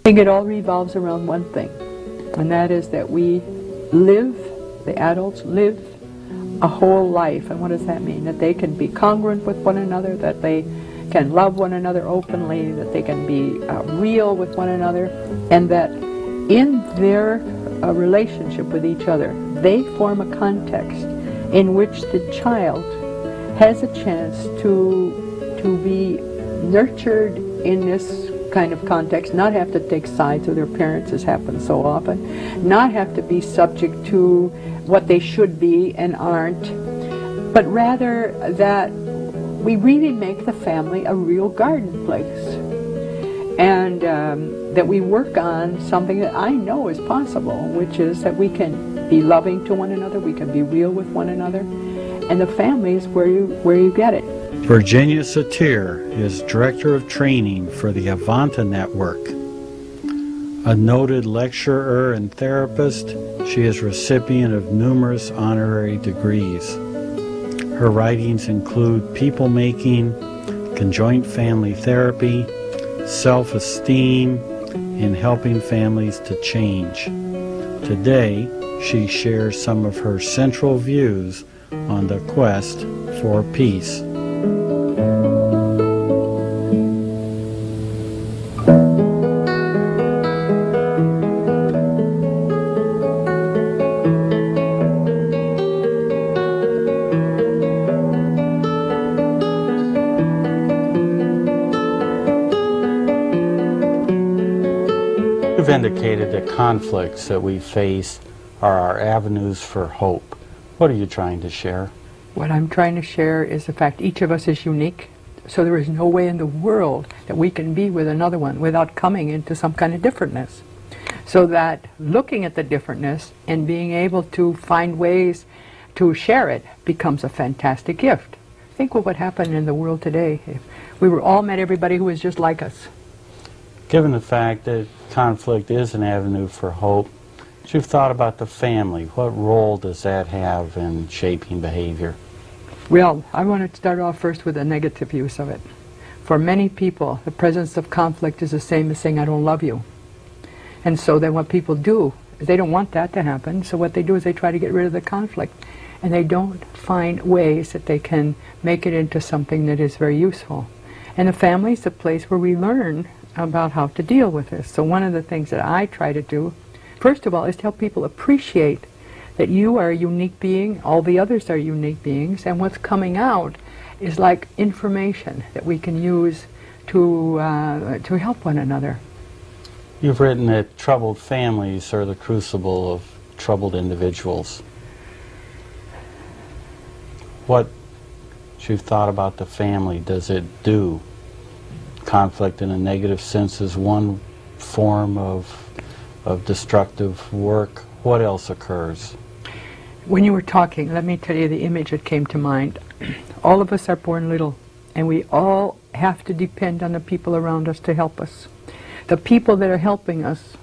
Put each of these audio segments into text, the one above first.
I think it all revolves around one thing, and that is that we live, the adults live, a whole life. And what does that mean? That they can be congruent with one another, that they can love one another openly, that they can be real with one another, and that in their relationship with each other, they form a context in which the child has a chance to be nurtured in this kind of context, not have to take sides with their parents, as happens so often, not have to be subject to what they should be and aren't, but rather that we really make the family a real garden place, and that we work on something that I know is possible, which is that we can be loving to one another, we can be real with one another, and the family is where you get it. Virginia Satir is Director of Training for the Avanta Network. A noted lecturer and therapist, she is recipient of numerous honorary degrees. Her writings include People Making, Conjoint Family Therapy, Self-Esteem, and Helping Families to Change. Today, she shares some of her central views on the quest for peace. You've indicated that conflicts that we face are our avenues for hope. What are you trying to share? What I'm trying to share is the fact each of us is unique, so there is no way in the world that we can be with another one without coming into some kind of differentness. So that looking at the differentness and being able to find ways to share it becomes a fantastic gift. Think of what happened in the world today if we were all met everybody who was just like us. Given the fact that conflict is an avenue for hope, you've thought about the family. What role does that have in shaping behavior? Well, I want to start off first with a negative use of it. For many people, the presence of conflict is the same as saying, I don't love you. And so then what people do, they don't want that to happen, so what they do is they try to get rid of the conflict. And they don't find ways that they can make it into something that is very useful. And the family is the place where we learn about how to deal with this. So one of the things that I try to do, first of all, is to help people appreciate that you are a unique being, all the others are unique beings, and what's coming out is like information that we can use to help one another. You've written that troubled families are the crucible of troubled individuals. What you've thought about the family, does it do? Conflict in a negative sense is one form of destructive work. What else occurs? When you were talking, let me tell you the image that came to mind. All of us are born little, and we all have to depend on the people around us to help us. The people that are helping us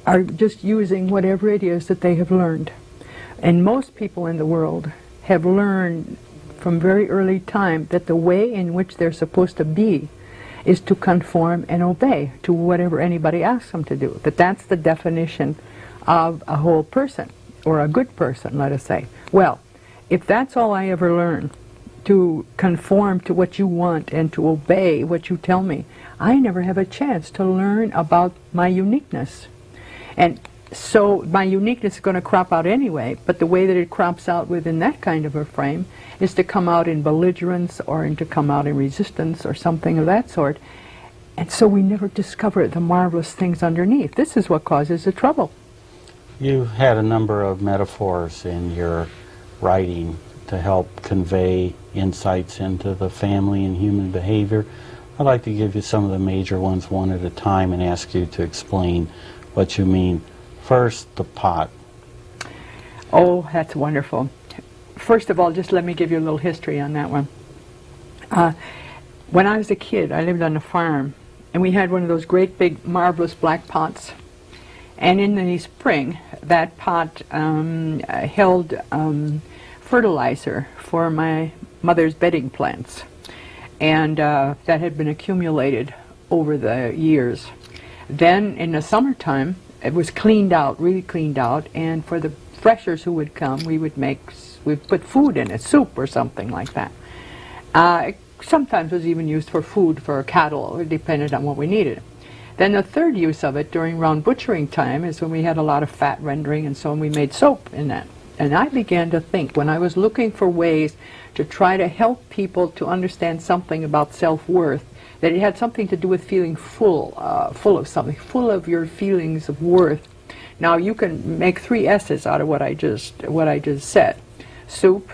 are just using whatever it is that they have learned. And most people in the world have learned from very early time that the way in which they're supposed to be is to conform and obey to whatever anybody asks them to do. That that's the definition of a whole person, or a good person, let us say. Well, if that's all I ever learn, to conform to what you want and to obey what you tell me, I never have a chance to learn about my uniqueness. And so my uniqueness is going to crop out anyway, but the way that it crops out within that kind of a frame is to come out in belligerence or to come out in resistance or something of that sort. And so we never discover the marvelous things underneath. This is what causes the trouble. You had a number of metaphors in your writing to help convey insights into the family and human behavior. I'd like to give you some of the major ones one at a time and ask you to explain what you mean. First, the pot. Oh, that's wonderful. First of all, just let me give you a little history on that one. When I was a kid, I lived on a farm, and we had one of those great big marvelous black pots. And in the spring, that pot held fertilizer for my mother's bedding plants. And that had been accumulated over the years. Then in the summertime, it was cleaned out, really cleaned out, and for the freshers who would come, we'd put food in it, soup or something like that. Sometimes it was even used for food for cattle. It depended on what we needed. Then the third use of it during round butchering time is when we had a lot of fat rendering, and so we made soap in that. And I began to think, when I was looking for ways to try to help people to understand something about self-worth, that it had something to do with feeling full of something, full of your feelings of worth. Now you can make 3 S's out of what I just said: soup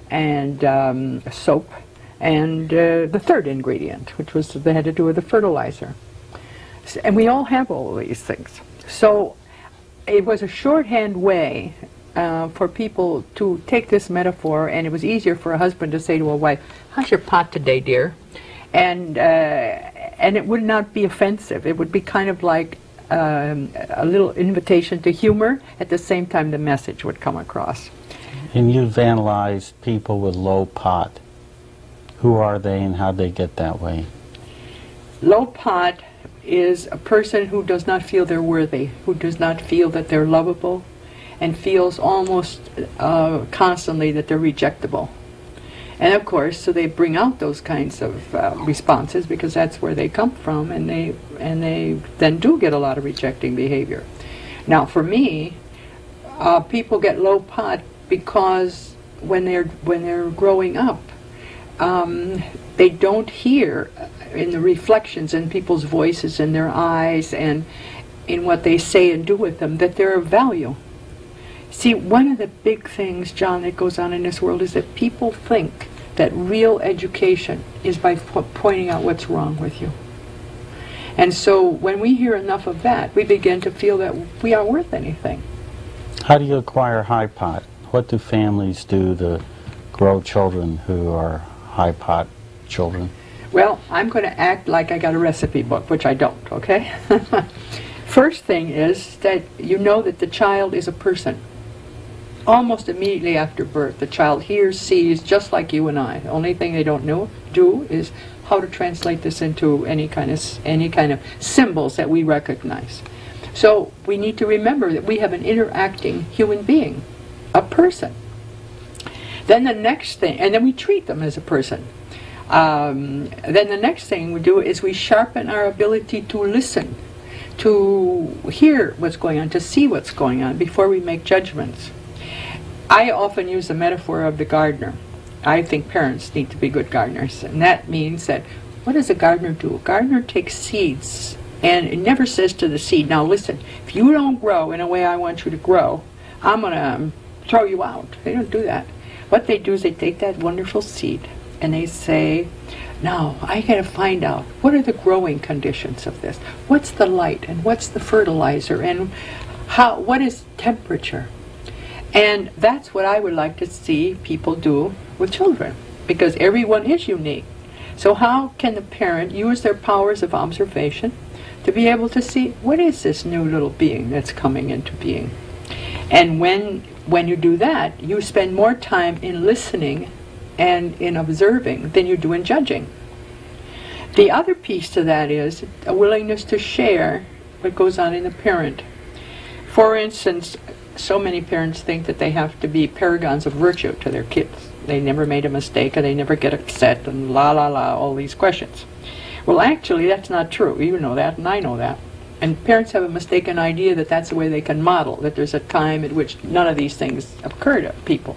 and soap, and the third ingredient, which was that had to do with the fertilizer. And we all have all of these things. So it was a shorthand way for people to take this metaphor, and it was easier for a husband to say to a wife, "How's your pot today, dear?" And it would not be offensive. It would be kind of like a little invitation to humor. At the same time, the message would come across. And you've analyzed people with low pot. Who are they and how they get that way? Low pot is a person who does not feel they're worthy, who does not feel that they're lovable, and feels almost constantly that they're rejectable. And of course, so they bring out those kinds of responses because that's where they come from, and they then do get a lot of rejecting behavior. Now, for me, people get low pot because when they're growing up, they don't hear in the reflections in people's voices, in their eyes, and in what they say and do with them, that they're of value. See, one of the big things, John, that goes on in this world is that people think that real education is by pointing out what's wrong with you. And so when we hear enough of that, we begin to feel that we aren't worth anything. How do you acquire high pot? What do families do to grow children who are high pot children? Well, I'm going to act like I got a recipe book, which I don't, okay? First thing is that you know that the child is a person. Almost immediately after birth, the child hears, sees, just like you and I. The only thing they don't do is how to translate this into any kind of symbols that we recognize. So we need to remember that we have an interacting human being, a person. Then the next thing, and then we treat them as a person. Then the next thing we do is we sharpen our ability to listen, to hear what's going on, to see what's going on before we make judgments. I often use the metaphor of the gardener. I think parents need to be good gardeners, and that means that what does a gardener do? A gardener takes seeds, and it never says to the seed, now listen, if you don't grow in a way I want you to grow, I'm going to throw you out. They don't do that. What they do is they take that wonderful seed and they say, now I got to find out what are the growing conditions of this. What's the light and what's the fertilizer and what is temperature? And that's what I would like to see people do with children, because everyone is unique. So how can the parent use their powers of observation to be able to see what is this new little being that's coming into being? And when you do that, you spend more time in listening and in observing than you do in judging. The other piece to that is a willingness to share what goes on in the parent. For instance, so many parents think that they have to be paragons of virtue to their kids. They never made a mistake, and they never get upset, and all these questions. Well, actually, that's not true. You know that, and I know that. And parents have a mistaken idea that that's the way they can model, that there's a time at which none of these things occur to people.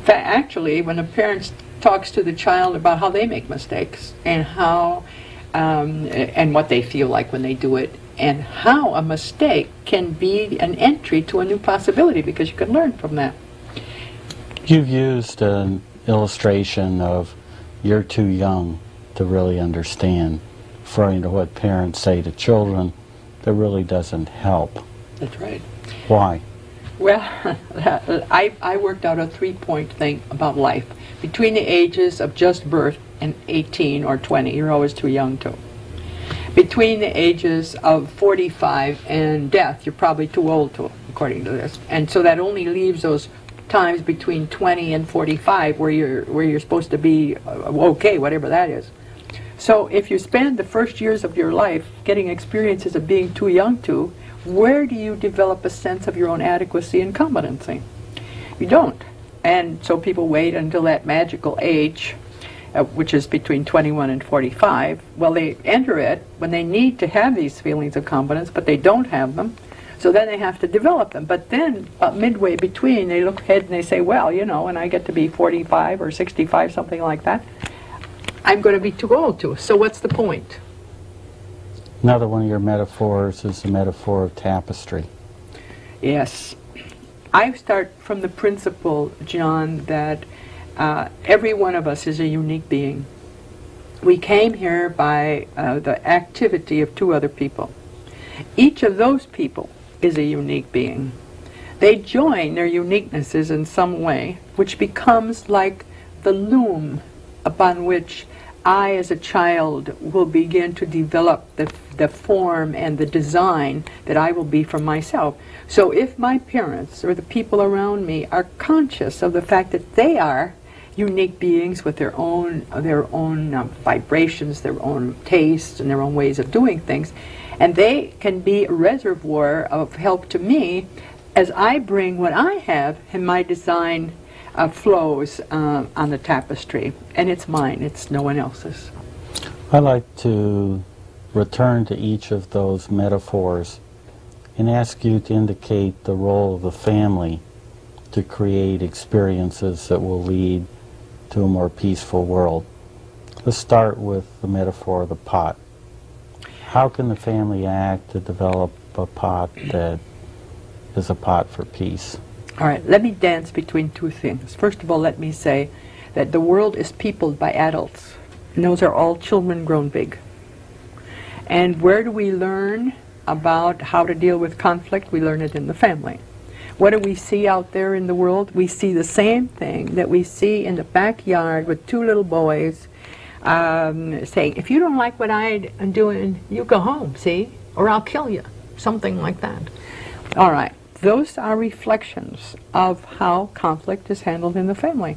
Actually, when a parent talks to the child about how they make mistakes, and how and what they feel like when they do it, and how a mistake can be an entry to a new possibility, because you can learn from that. You've used an illustration of you're too young to really understand, referring to what parents say to children that really doesn't help. That's right. Why? Well, I worked out a 3-point thing about life. Between the ages of just birth and 18 or 20, you're always too young to. Between the ages of 45 and death, you're probably too old to, according to this. And so that only leaves those times between 20 and 45 where you're supposed to be okay, whatever that is. So if you spend the first years of your life getting experiences of being too young to, where do you develop a sense of your own adequacy and competency? You don't. And so people wait until that magical age, which is between 21 and 45. Well, they enter it when they need to have these feelings of competence, but they don't have them. So then they have to develop them. But then, midway between, they look ahead and they say, well, you know, when I get to be 45 or 65, something like that, I'm going to be too old to. So what's the point? Another one of your metaphors is the metaphor of tapestry. Yes. I start from the principle, John, that every one of us is a unique being. We came here by the activity of two other people. Each of those people is a unique being. They join their uniquenesses in some way, which becomes like the loom upon which I, as a child, will begin to develop the form and the design that I will be for myself. So if my parents or the people around me are conscious of the fact that they are unique beings with their own vibrations, their own tastes, and their own ways of doing things, and they can be a reservoir of help to me as I bring what I have in my design flows on the tapestry, and it's mine, it's no one else's. I like to return to each of those metaphors and ask you to indicate the role of the family to create experiences that will lead to a more peaceful world. Let's start with the metaphor of the pot. How can the family act to develop a pot that is a pot for peace? All right, let me dance between two things. First of all, let me say that the world is peopled by adults, and those are all children grown big. And where do we learn about how to deal with conflict? We learn it in the family. What do we see out there in the world? We see the same thing that we see in the backyard with two little boys saying, if you don't like what I'm doing, you go home, see? Or I'll kill you. Something like that. All right. Those are reflections of how conflict is handled in the family.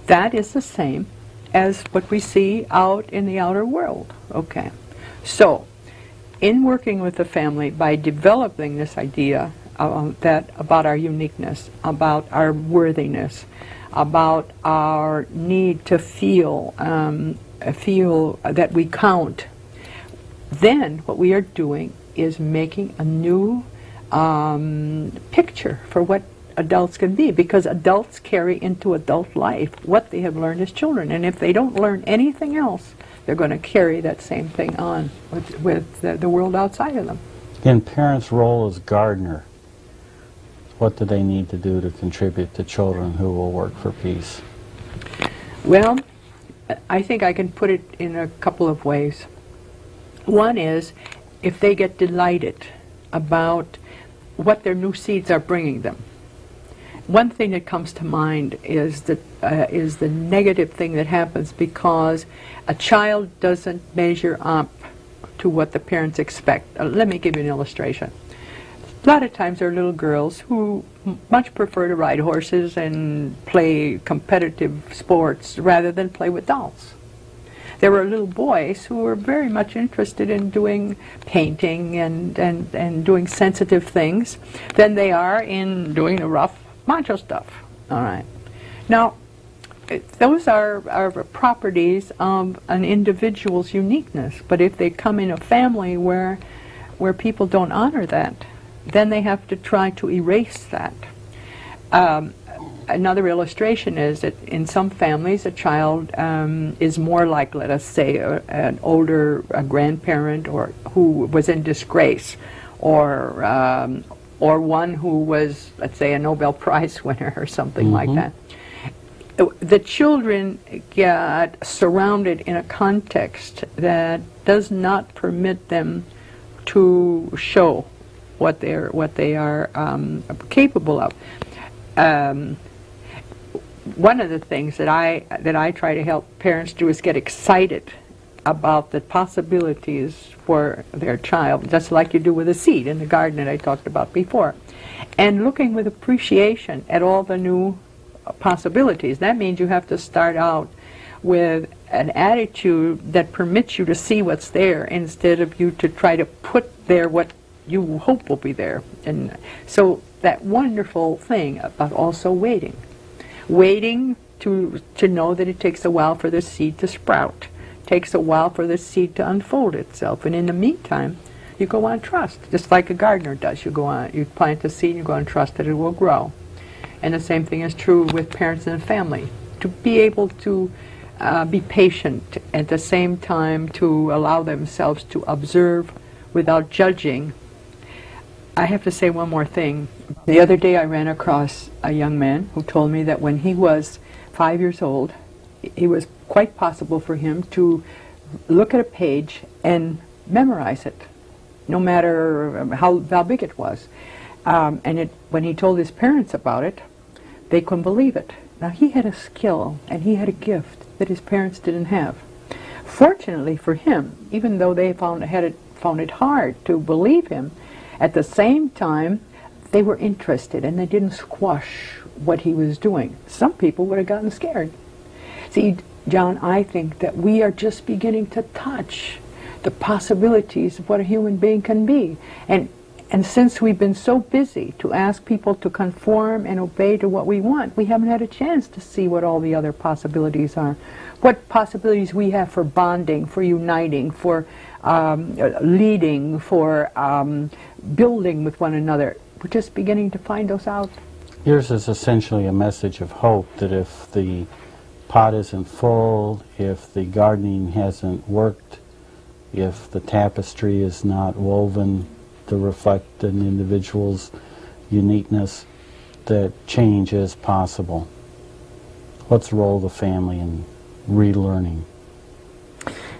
That is the same as what we see out in the outer world. Okay. So, in working with the family, by developing this idea that about our uniqueness, about our worthiness, about our need to feel that we count, then what we are doing is making a new picture for what adults can be, because adults carry into adult life what they have learned as children, and if they don't learn anything else, they're going to carry that same thing on with the world outside of them. In parents' role as gardener, what do they need to do to contribute to children who will work for peace? Well, I think I can put it in a couple of ways. One is, if they get delighted about what their new seeds are bringing them. One thing that comes to mind is the negative thing that happens because a child doesn't measure up to what the parents expect. Let me give you an illustration. A lot of times there are little girls who much prefer to ride horses and play competitive sports rather than play with dolls. There were little boys who were very much interested in doing painting and doing sensitive things than they are in doing the rough macho stuff. All right. Now, those are properties of an individual's uniqueness, but if they come in a family where people don't honor that, then they have to try to erase that. Another illustration is that in some families a child is more like, let us say, an older grandparent or who was in disgrace, or one who was, let's say, a Nobel Prize winner or something like that. The children get surrounded in a context that does not permit them to show what they are capable of. One of the things that I try to help parents do is get excited about the possibilities for their child, just like you do with a seed in the garden that I talked about before, and looking with appreciation at all the new possibilities. That means you have to start out with an attitude that permits you to see what's there instead of you to try to put there what you hope will be there. And so that wonderful thing about also waiting. Waiting to know that it takes a while for the seed to sprout. Takes a while for the seed to unfold itself. And in the meantime, you go on trust, just like a gardener does. You go on, you plant a seed, you go on trust that it will grow. And the same thing is true with parents and family. To be able to be patient, at the same time to allow themselves to observe without judging. I have to say one more thing. The other day I ran across a young man who told me that when he was 5 years old, it was quite possible for him to look at a page and memorize it, no matter how big it was. And when he told his parents about it, they couldn't believe it. Now he had a skill and he had a gift that his parents didn't have. Fortunately for him, even though they found it hard to believe him, at the same time they were interested and they didn't squash what he was doing. Some people would have gotten scared. See, John, I think that we are just beginning to touch the possibilities of what a human being can be. And since we've been so busy to ask people to conform and obey to what we want, we haven't had a chance to see what all the other possibilities are. What possibilities we have for bonding, for uniting, for leading, for building with one another. We're just beginning to find those out. Yours is essentially a message of hope that if the pot isn't full, if the gardening hasn't worked, if the tapestry is not woven to reflect an individual's uniqueness, that change is possible. What's the role of the family in relearning?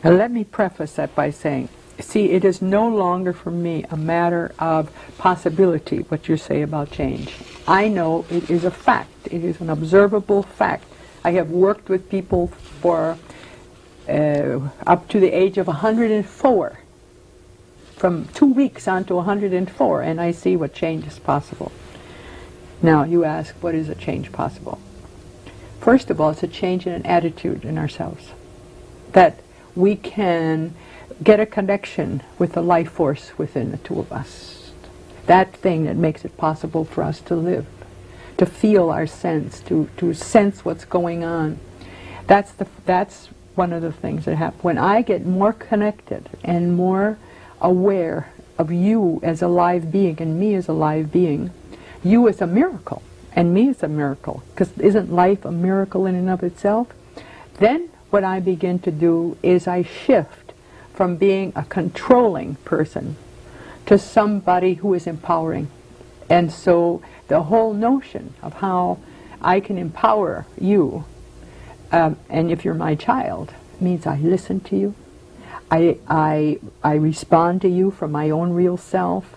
Now let me preface that by saying, see, it is no longer for me a matter of possibility, what you say about change. I know it is a fact. It is an observable fact. I have worked with people for up to the age of 104. From 2 weeks on to 104, and I see what change is possible. Now, you ask, what is a change possible? First of all, it's a change in an attitude in ourselves. That we can get a connection with the life force within the two of us. That thing that makes it possible for us to live, to feel our sense, to sense what's going on. That's one of the things that happen. When I get more connected and more aware of you as a live being and me as a live being, you as a miracle and me as a miracle, because isn't life a miracle in and of itself? Then what I begin to do is I shift from being a controlling person to somebody who is empowering. And so the whole notion of how I can empower you, and if you're my child, means I listen to you, I respond to you from my own real self.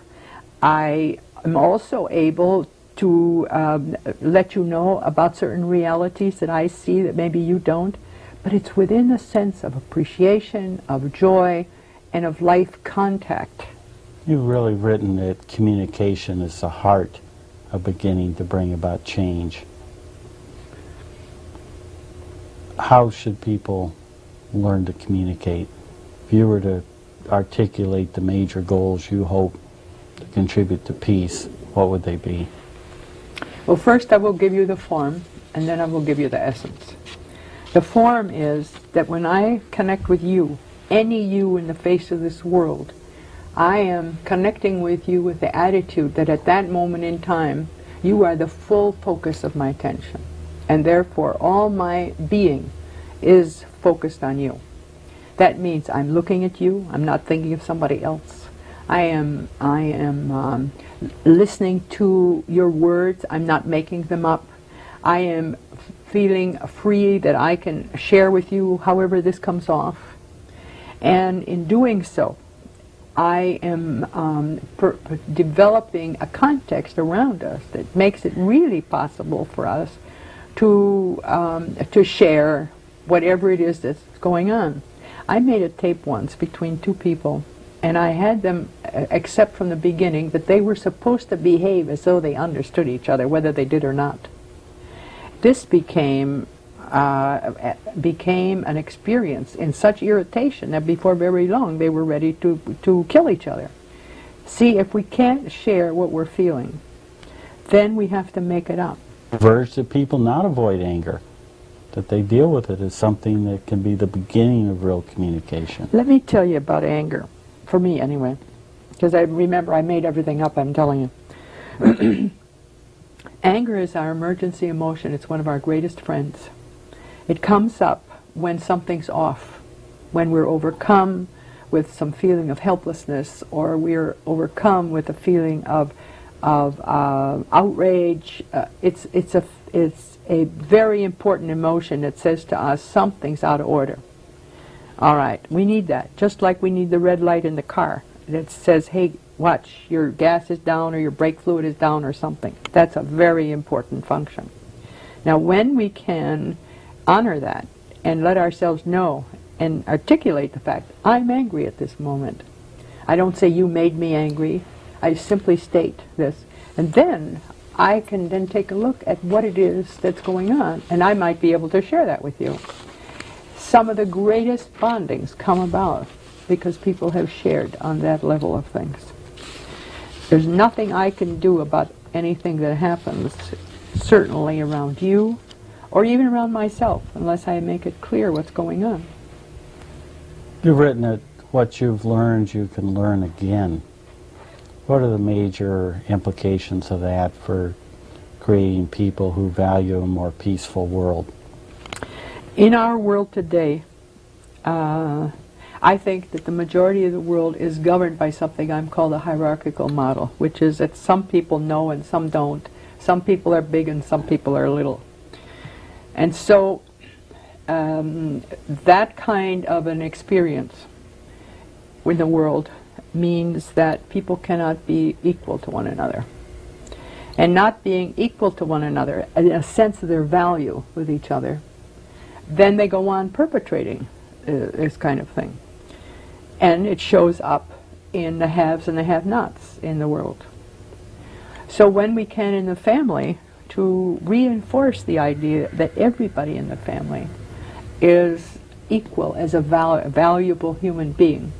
I am also able to let you know about certain realities that I see that maybe you don't, but it's within a sense of appreciation, of joy, and of life contact. You've really written that communication is the heart of beginning to bring about change. How should people learn to communicate? If you were to articulate the major goals you hope to contribute to peace, what would they be? Well, first I will give you the form, and then I will give you the essence. The form is that when I connect with you, any you in the face of this world, I am connecting with you with the attitude that at that moment in time, you are the full focus of my attention. And therefore, all my being is focused on you. That means I'm looking at you. I'm not thinking of somebody else. I am listening to your words. I'm not making them up. I am feeling free that I can share with you however this comes off. And in doing so, I am developing a context around us that makes it really possible for us to share whatever it is that's going on. I made a tape once between two people, and I had them accept from the beginning that they were supposed to behave as though they understood each other, whether they did or not. This became became an experience in such irritation that before very long they were ready to kill each other. See, if we can't share what we're feeling, then we have to make it up. Urge that people not avoid anger, that they deal with it as something that can be the beginning of real communication. Let me tell you about anger, for me anyway, because I remember I made everything up, I'm telling you. Anger is our emergency emotion. It's one of our greatest friends. It comes up when something's off, when we're overcome with some feeling of helplessness, or we're overcome with a feeling of outrage. It's a very important emotion that says to us something's out of order. All right, we need that, just like we need the red light in the car that says, hey, watch, your gas is down or your brake fluid is down or something. That's a very important function. Now, when we can honor that and let ourselves know and articulate the fact, I'm angry at this moment. I don't say you made me angry. I simply state this. And then I can then take a look at what it is that's going on, and I might be able to share that with you. Some of the greatest bondings come about because people have shared on that level of things. There's nothing I can do about anything that happens, certainly around you, or even around myself, unless I make it clear what's going on. You've written that what you've learned, you can learn again. What are the major implications of that for creating people who value a more peaceful world? In our world today, I think that the majority of the world is governed by something I'm called a hierarchical model, which is that some people know and some don't. Some people are big and some people are little. And so that kind of an experience in the world means that people cannot be equal to one another. And not being equal to one another, in a sense of their value with each other, then they go on perpetrating this kind of thing. And it shows up in the haves and the have-nots in the world. So when we can in the family to reinforce the idea that everybody in the family is equal as a valuable human being,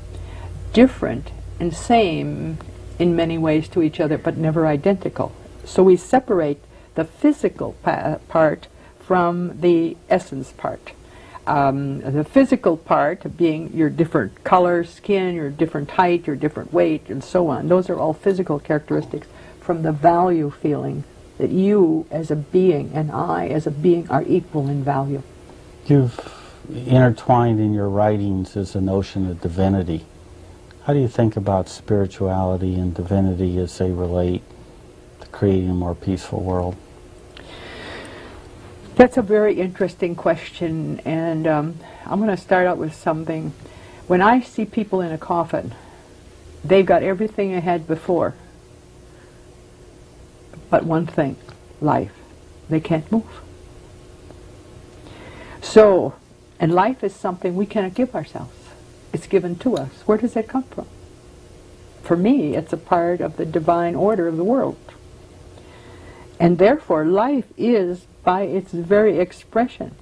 different and same in many ways to each other, but never identical. So we separate the physical part from the essence part. The physical part being your different color, skin, your different height, your different weight, and so on. Those are all physical characteristics from the value feeling that you as a being and I as a being are equal in value. You've intertwined in your writings is the notion of divinity. How do you think about spirituality and divinity as they relate to creating a more peaceful world? That's a very interesting question, and I'm going to start out with something. When I see people in a coffin, they've got everything they had before, but one thing, life. They can't move. So, and life is something we cannot give ourselves. It's given to us. Where does that come from? For me, it's a part of the divine order of the world. And therefore, life is, by its very expression,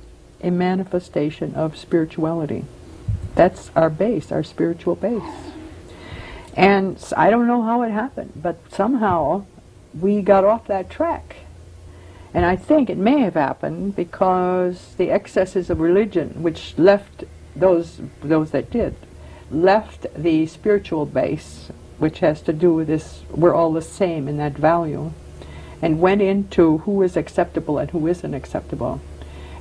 a manifestation of spirituality. That's our base, our spiritual base. And I don't know how it happened, but somehow we got off that track. And I think it may have happened because the excesses of religion, which left those that did, left the spiritual base, which has to do with this, we're all the same in that value, and went into who is acceptable and who isn't acceptable.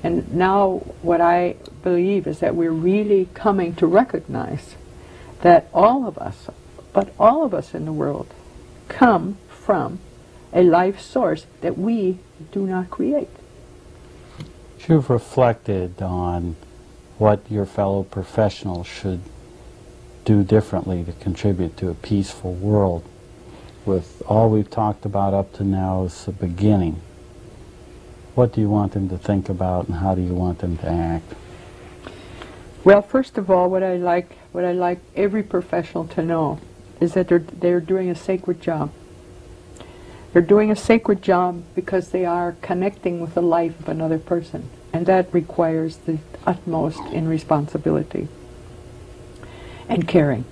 And now what I believe is that we're really coming to recognize that all of us, but all of us in the world, come from a life source that we do not create. You've reflected on what your fellow professionals should do differently to contribute to a peaceful world. With all we've talked about up to now is the beginning. What do you want them to think about and how do you want them to act? Well, first of all, what I like every professional to know is that they're doing a sacred job. They're doing a sacred job because they are connecting with the life of another person. And that requires the utmost in responsibility and caring.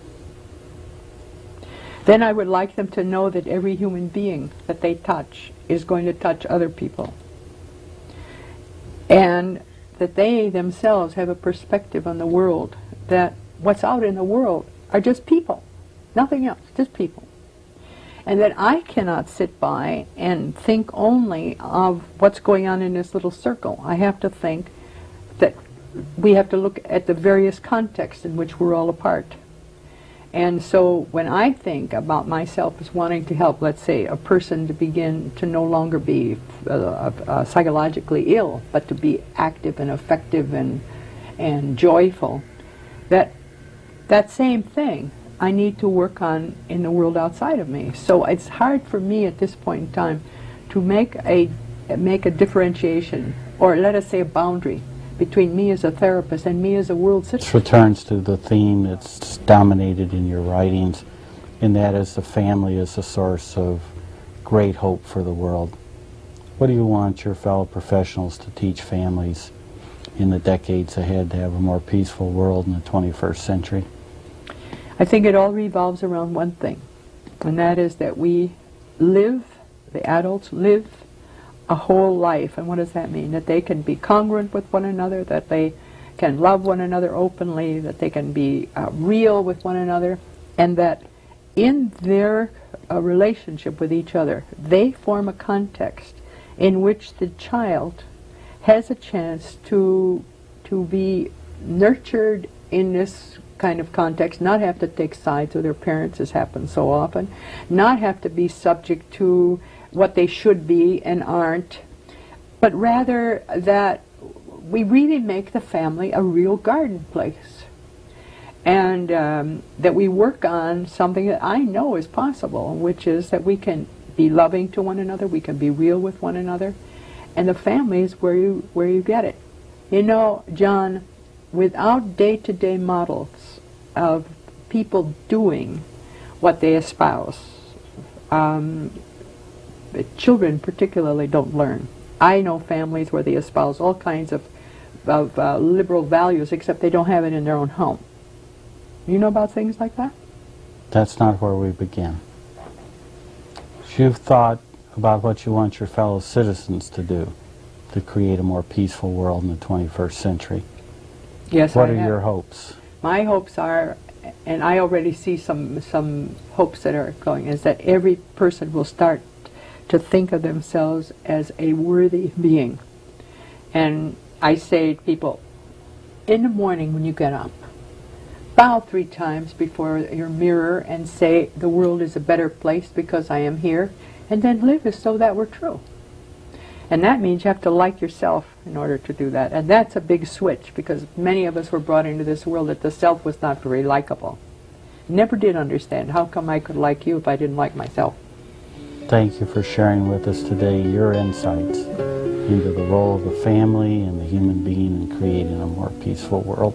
Then I would like them to know that every human being that they touch is going to touch other people. And that they themselves have a perspective on the world, that what's out in the world are just people, nothing else, just people. And that I cannot sit by and think only of what's going on in this little circle. I have to think that we have to look at the various contexts in which we're all a part. And so when I think about myself as wanting to help, let's say, a person to begin to no longer be psychologically ill, but to be active and effective and joyful, that same thing I need to work on in the world outside of me. So it's hard for me at this point in time to make a differentiation, or let us say a boundary, between me as a therapist and me as a world citizen. This returns to the theme that's dominated in your writings, and that is the family is a source of great hope for the world. What do you want your fellow professionals to teach families in the decades ahead to have a more peaceful world in the 21st century? I think it all revolves around one thing, and that is that we live, the adults live, a whole life. And what does that mean? That they can be congruent with one another, that they can love one another openly, that they can be real with one another, and that in their relationship with each other, they form a context in which the child has a chance to be nurtured in this kind of context, not have to take sides with their parents, as happens so often, not have to be subject to what they should be and aren't, but rather that we really make the family a real garden place. And that we work on something that I know is possible, which is that we can be loving to one another, we can be real with one another, and the family is where you get it. You know, John, without day-to-day models of people doing what they espouse, children particularly don't learn. I know families where they espouse all kinds of liberal values, except they don't have it in their own home. You know about things like that? That's not where we begin. You've thought about what you want your fellow citizens to do to create a more peaceful world in the 21st century. Yes, What are your hopes? My hopes are, and I already see some hopes that are going, is that every person will start to think of themselves as a worthy being. And I say to people, in the morning when you get up, bow 3 times before your mirror and say, the world is a better place because I am here, and then live as though that were true. And that means you have to like yourself in order to do that. And that's a big switch, because many of us were brought into this world that the self was not very likable. Never did understand how come I could like you if I didn't like myself. Thank you for sharing with us today your insights into the role of the family and the human being in creating a more peaceful world.